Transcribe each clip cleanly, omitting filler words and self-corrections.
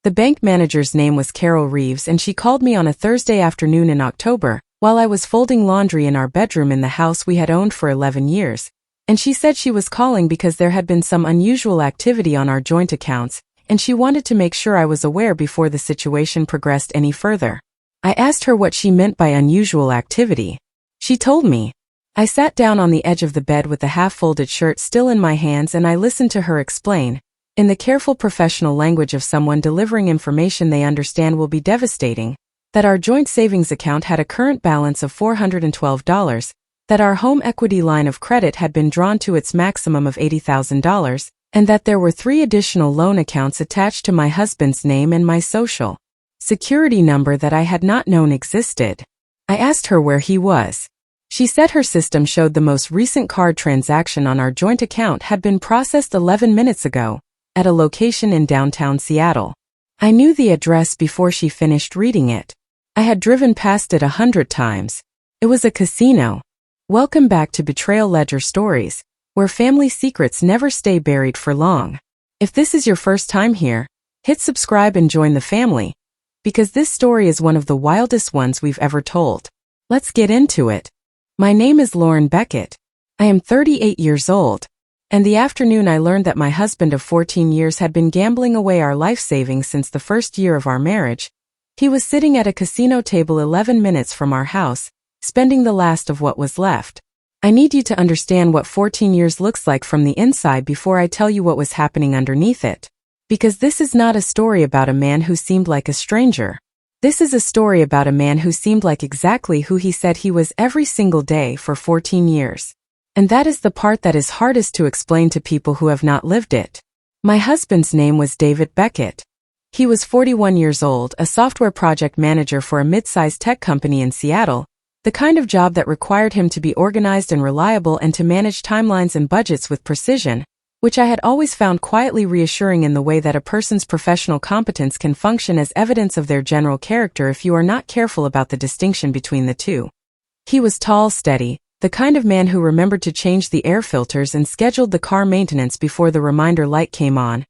The bank manager's name was Carol Reeves, and she called me on a Thursday afternoon in October, while I was folding laundry in our bedroom in the house we had owned for 11 years. And she said she was calling because there had been some unusual activity on our joint accounts, and she wanted to make sure I was aware before the situation progressed any further. I asked her what she meant by unusual activity. She told me. I sat down on the edge of the bed with the half-folded shirt still in my hands, and I listened to her explain, in the careful professional language of someone delivering information they understand will be devastating, that our joint savings account had a current balance of $412, that our home equity line of credit had been drawn to its maximum of $80,000, and that there were 3 additional loan accounts attached to my husband's name and my social security number that I had not known existed. I asked her where he was. She said her system showed the most recent card transaction on our joint account had been processed 11 minutes ago, at a location in downtown Seattle. I knew the address before she finished reading it. I had driven past it 100 times. It was a casino. Welcome back to BetrayalLedger Stories, where family secrets never stay buried for long. If this is your first time here, hit subscribe and join the family, because this story is one of the wildest ones we've ever told. Let's get into it. My name is Lauren Beckett. I am 38 years old, and the afternoon I learned that my husband of 14 years had been gambling away our life savings since the first year of our marriage. He was sitting at a casino table 11 minutes from our house, spending the last of what was left. I need you to understand what 14 years looks like from the inside before I tell you what was happening underneath it. Because this is not a story about a man who seemed like a stranger. This is a story about a man who seemed like exactly who he said he was every single day for 14 years. And that is the part that is hardest to explain to people who have not lived it. My husband's name was David Beckett. He was 41 years old, a software project manager for a mid-sized tech company in Seattle, the kind of job that required him to be organized and reliable and to manage timelines and budgets with precision, which I had always found quietly reassuring in the way that a person's professional competence can function as evidence of their general character if you are not careful about the distinction between the two. He was tall, steady, the kind of man who remembered to change the air filters and scheduled the car maintenance before the reminder light came on,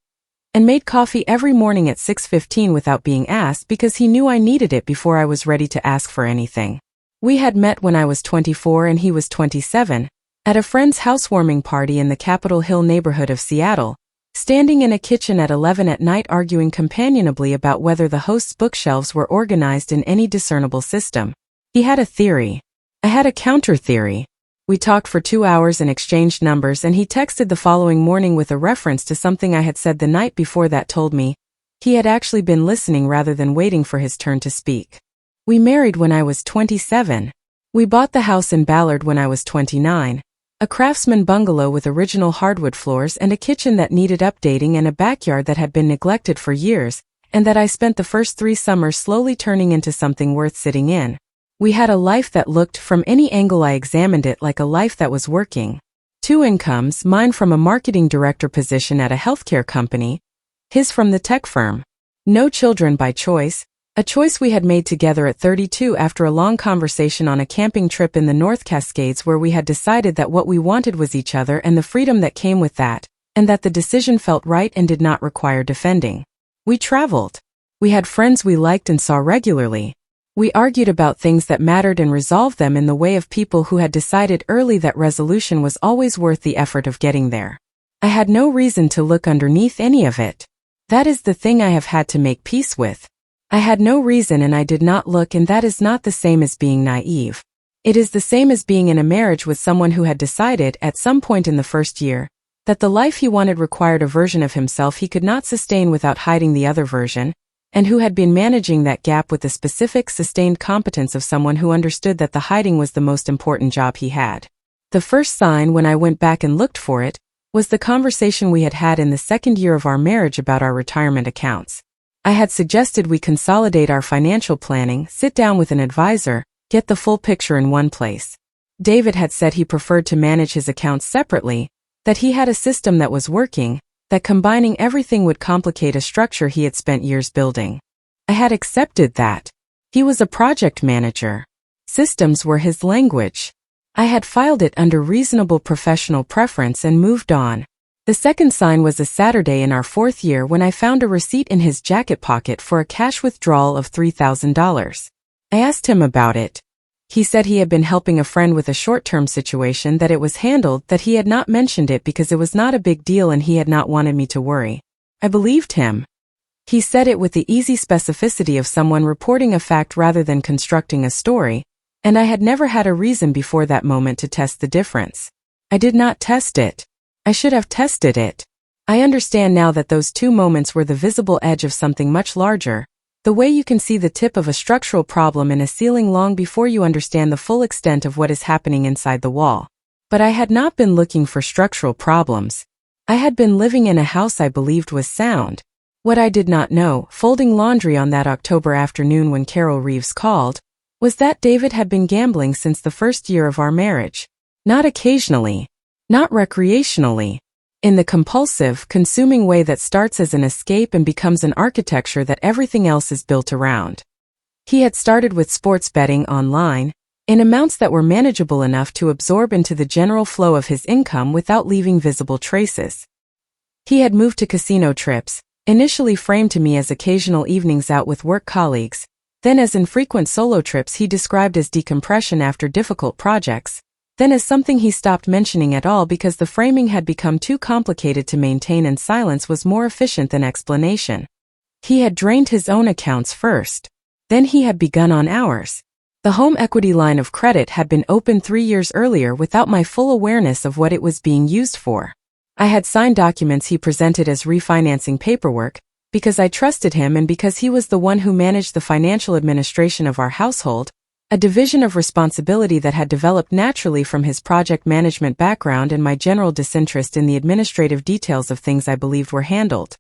and made coffee every morning at 6:15 without being asked because he knew I needed it before I was ready to ask for anything. We had met when I was 24 and he was 27, at a friend's housewarming party in the Capitol Hill neighborhood of Seattle, standing in a kitchen at 11 at night arguing companionably about whether the host's bookshelves were organized in any discernible system. He had a theory. I had a counter-theory. We talked for 2 hours and exchanged numbers, and he texted the following morning with a reference to something I had said the night before that told me he had actually been listening rather than waiting for his turn to speak. We married when I was 27. We bought the house in Ballard when I was 29. A craftsman bungalow with original hardwood floors and a kitchen that needed updating and a backyard that had been neglected for years, and that I spent the first 3 summers slowly turning into something worth sitting in. We had a life that looked, from any angle I examined it, like a life that was working. 2 incomes, mine from a marketing director position at a healthcare company, his from the tech firm. No children by choice, a choice we had made together at 32 after a long conversation on a camping trip in the North Cascades where we had decided that what we wanted was each other and the freedom that came with that, and that the decision felt right and did not require defending. We traveled. We had friends we liked and saw regularly. We argued about things that mattered and resolved them in the way of people who had decided early that resolution was always worth the effort of getting there. I had no reason to look underneath any of it. That is the thing I have had to make peace with. I had no reason and I did not look, and that is not the same as being naive. It is the same as being in a marriage with someone who had decided, at some point in the first year, that the life he wanted required a version of himself he could not sustain without hiding the other version, and who had been managing that gap with the specific, sustained competence of someone who understood that the hiding was the most important job he had. The first sign, when I went back and looked for it, was the conversation we had had in the second year of our marriage about our retirement accounts. I had suggested we consolidate our financial planning, sit down with an advisor, get the full picture in one place. David had said he preferred to manage his accounts separately, that he had a system that was working, that combining everything would complicate a structure he had spent years building. I had accepted that. He was a project manager. Systems were his language. I had filed it under reasonable professional preference and moved on. The second sign was a Saturday in our 4th year when I found a receipt in his jacket pocket for a cash withdrawal of $3,000. I asked him about it. He said he had been helping a friend with a short-term situation, that it was handled, that he had not mentioned it because it was not a big deal and he had not wanted me to worry. I believed him. He said it with the easy specificity of someone reporting a fact rather than constructing a story, and I had never had a reason before that moment to test the difference. I did not test it. I should have tested it. I understand now that those 2 moments were the visible edge of something much larger, the way you can see the tip of a structural problem in a ceiling long before you understand the full extent of what is happening inside the wall. But I had not been looking for structural problems. I had been living in a house I believed was sound. What I did not know, folding laundry on that October afternoon when Carol Reeves called, was that David had been gambling since the 1st year of our marriage. Not occasionally. Not recreationally. In the compulsive, consuming way that starts as an escape and becomes an architecture that everything else is built around. He had started with sports betting online, in amounts that were manageable enough to absorb into the general flow of his income without leaving visible traces. He had moved to casino trips, initially framed to me as occasional evenings out with work colleagues, then as infrequent solo trips he described as decompression after difficult projects, then as something he stopped mentioning at all because the framing had become too complicated to maintain and silence was more efficient than explanation. He had drained his own accounts first. Then he had begun on ours. The home equity line of credit had been opened 3 years earlier without my full awareness of what it was being used for. I had signed documents he presented as refinancing paperwork, because I trusted him and because he was the one who managed the financial administration of our household, a division of responsibility that had developed naturally from his project management background and my general disinterest in the administrative details of things I believed were handled.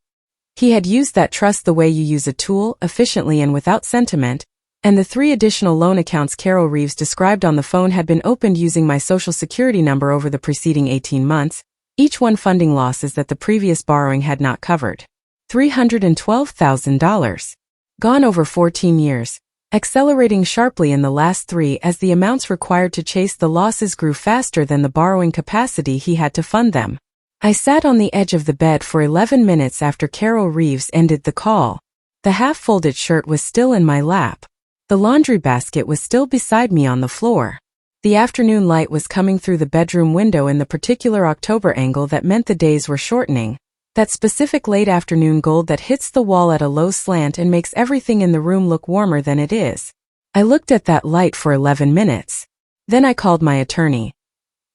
He had used that trust the way you use a tool, efficiently and without sentiment, and the 3 additional loan accounts Carol Reeves described on the phone had been opened using my Social Security number over the preceding 18 months, each one funding losses that the previous borrowing had not covered. $312,000. Gone over 14 years. Accelerating sharply in the last 3 as the amounts required to chase the losses grew faster than the borrowing capacity he had to fund them. I sat on the edge of the bed for 11 minutes after Carol Reeves ended the call. The half-folded shirt was still in my lap. The laundry basket was still beside me on the floor. The afternoon light was coming through the bedroom window in the particular October angle that meant the days were shortening. That specific late afternoon gold that hits the wall at a low slant and makes everything in the room look warmer than it is. I looked at that light for 11 minutes. Then I called my attorney.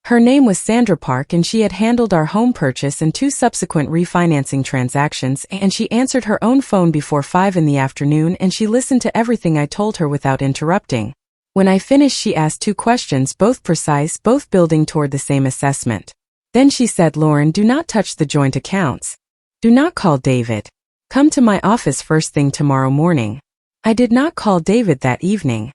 Her name was Sandra Park and she had handled our home purchase and 2 subsequent refinancing transactions, and she answered her own phone before 5 in the afternoon and she listened to everything I told her without interrupting. When I finished she asked 2 questions, both precise, both building toward the same assessment. Then she said, "Lauren, do not touch the joint accounts. Do not call David. Come to my office first thing tomorrow morning." I did not call David that evening.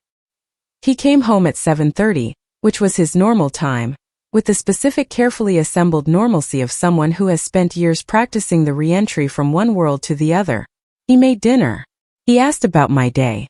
He came home at 7:30, which was his normal time, with the specific carefully assembled normalcy of someone who has spent years practicing the re-entry from one world to the other. He made dinner. He asked about my day.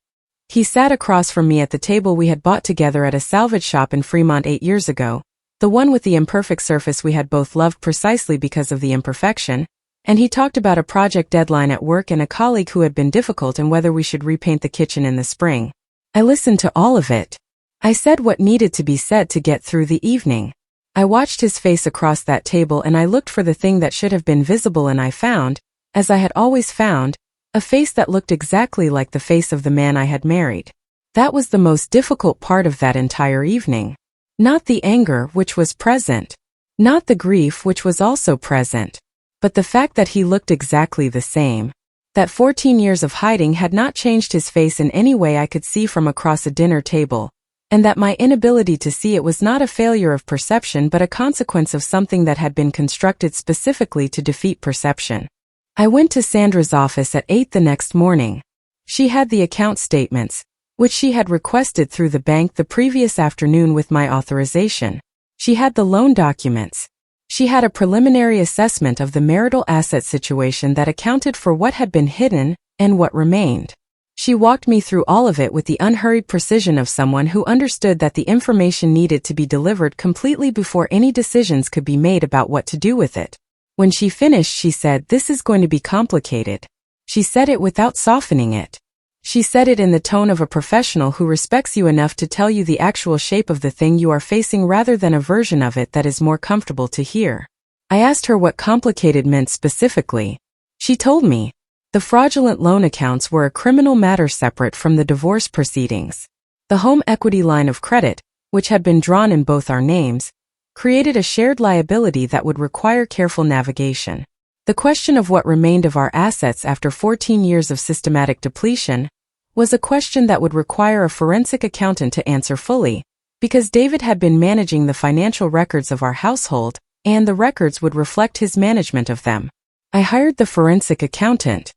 He sat across from me at the table we had bought together at a salvage shop in Fremont 8 years ago, the one with the imperfect surface we had both loved precisely because of the imperfection, and he talked about a project deadline at work and a colleague who had been difficult and whether we should repaint the kitchen in the spring. I listened to all of it. I said what needed to be said to get through the evening. I watched his face across that table and I looked for the thing that should have been visible, and I found, as I had always found, a face that looked exactly like the face of the man I had married. That was the most difficult part of that entire evening. Not the anger, which was present. Not the grief, which was also present. But the fact that he looked exactly the same. That 14 years of hiding had not changed his face in any way I could see from across a dinner table, and that my inability to see it was not a failure of perception but a consequence of something that had been constructed specifically to defeat perception. I went to Sandra's office at 8 the next morning. She had the account statements, which she had requested through the bank the previous afternoon with my authorization. She had the loan documents. She had a preliminary assessment of the marital asset situation that accounted for what had been hidden and what remained. She walked me through all of it with the unhurried precision of someone who understood that the information needed to be delivered completely before any decisions could be made about what to do with it. When she finished, she said, "This is going to be complicated." She said it without softening it. She said it in the tone of a professional who respects you enough to tell you the actual shape of the thing you are facing rather than a version of it that is more comfortable to hear. I asked her what complicated meant specifically. She told me. The fraudulent loan accounts were a criminal matter separate from the divorce proceedings. The home equity line of credit, which had been drawn in both our names, created a shared liability that would require careful navigation. The question of what remained of our assets after 14 years of systematic depletion was a question that would require a forensic accountant to answer fully, because David had been managing the financial records of our household, and the records would reflect his management of them. I hired the forensic accountant.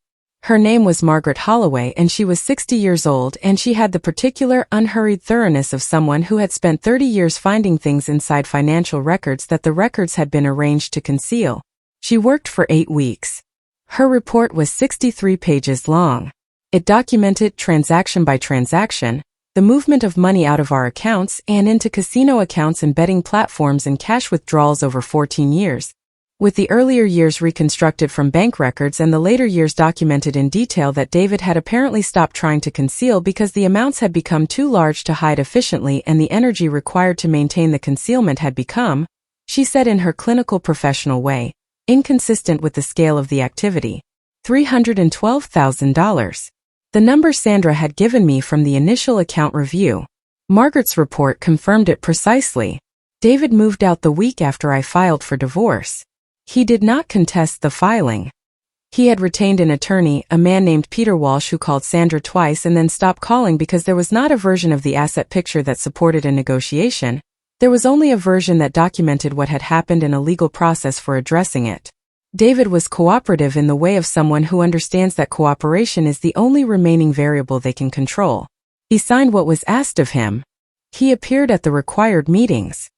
Her name was Margaret Holloway, and she was 60 years old, and she had the particular unhurried thoroughness of someone who had spent 30 years finding things inside financial records that the records had been arranged to conceal. She worked for 8 weeks. Her report was 63 pages long. It documented, transaction by transaction, the movement of money out of our accounts and into casino accounts and betting platforms and cash withdrawals over 14 years. With the earlier years reconstructed from bank records and the later years documented in detail that David had apparently stopped trying to conceal because the amounts had become too large to hide efficiently and the energy required to maintain the concealment had become, she said in her clinical professional way, inconsistent with the scale of the activity. $312,000. The number Sandra had given me from the initial account review. Margaret's report confirmed it precisely. David moved out the week after I filed for divorce. He did not contest the filing. He had retained an attorney, a man named Peter Walsh, who called Sandra twice and then stopped calling because there was not a version of the asset picture that supported a negotiation. There was only a version that documented what had happened and a legal process for addressing it. David was cooperative in the way of someone who understands that cooperation is the only remaining variable they can control. He signed what was asked of him. He appeared at the required meetings.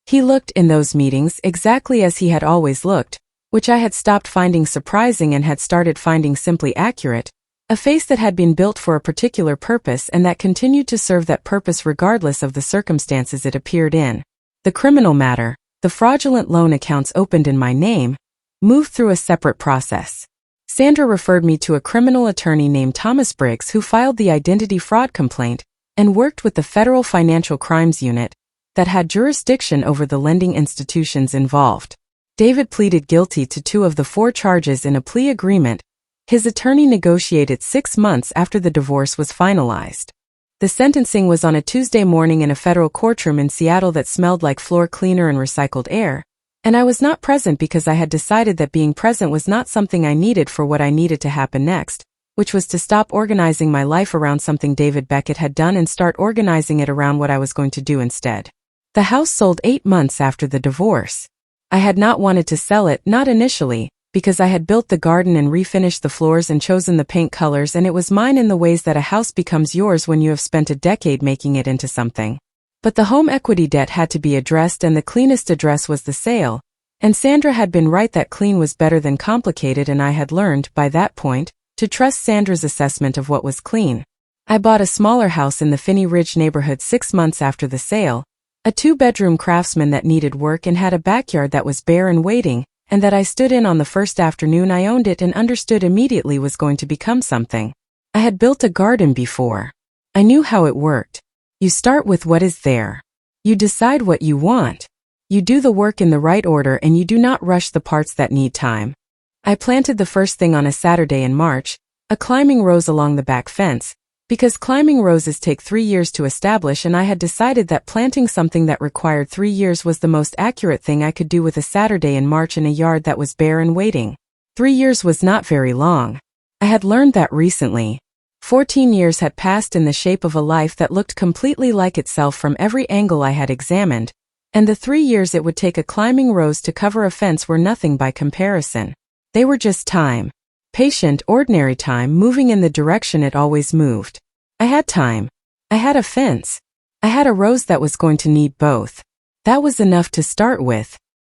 He looked in those meetings exactly as he had always looked, which I had stopped finding surprising and had started finding simply accurate, a face that had been built for a particular purpose and that continued to serve that purpose regardless of the circumstances it appeared in. The criminal matter, the fraudulent loan accounts opened in my name, moved through a separate process. Sandra referred me to a criminal attorney named Thomas Briggs who filed the identity fraud complaint and worked with the Federal Financial Crimes Unit that had jurisdiction over the lending institutions involved. David pleaded guilty to 2 of the 4 charges in a plea agreement. His attorney negotiated 6 months after the divorce was finalized. The sentencing was on a Tuesday morning in a federal courtroom in Seattle that smelled like floor cleaner and recycled air, and I was not present because I had decided that being present was not something I needed for what I needed to happen next, which was to stop organizing my life around something David Beckett had done and start organizing it around what I was going to do instead. The house sold 8 months after the divorce. I had not wanted to sell it, not initially, because I had built the garden and refinished the floors and chosen the paint colors, and it was mine in the ways that a house becomes yours when you have spent a decade making it into something. But the home equity debt had to be addressed, and the cleanest address was the sale, and Sandra had been right that clean was better than complicated, and I had learned, by that point, to trust Sandra's assessment of what was clean. I bought a smaller house in the Finney Ridge neighborhood 6 months after the sale, a 2-bedroom craftsman that needed work and had a backyard that was bare and waiting, and that I stood in on the first afternoon I owned it and understood immediately was going to become something. I had built a garden before. I knew how it worked. You start with what is there. You decide what you want. You do the work in the right order and you do not rush the parts that need time. I planted the first thing on a Saturday in March, a climbing rose along the back fence, because climbing roses take 3 years to establish, and I had decided that planting something that required 3 years was the most accurate thing I could do with a Saturday in March in a yard that was bare and waiting. 3 years was not very long. I had learned that recently. 14 years had passed in the shape of a life that looked completely like itself from every angle I had examined, and the 3 years it would take a climbing rose to cover a fence were nothing by comparison. They were just time. Patient, ordinary time moving in the direction it always moved. I had time. I had a fence. I had a rose that was going to need both. That was enough to start with.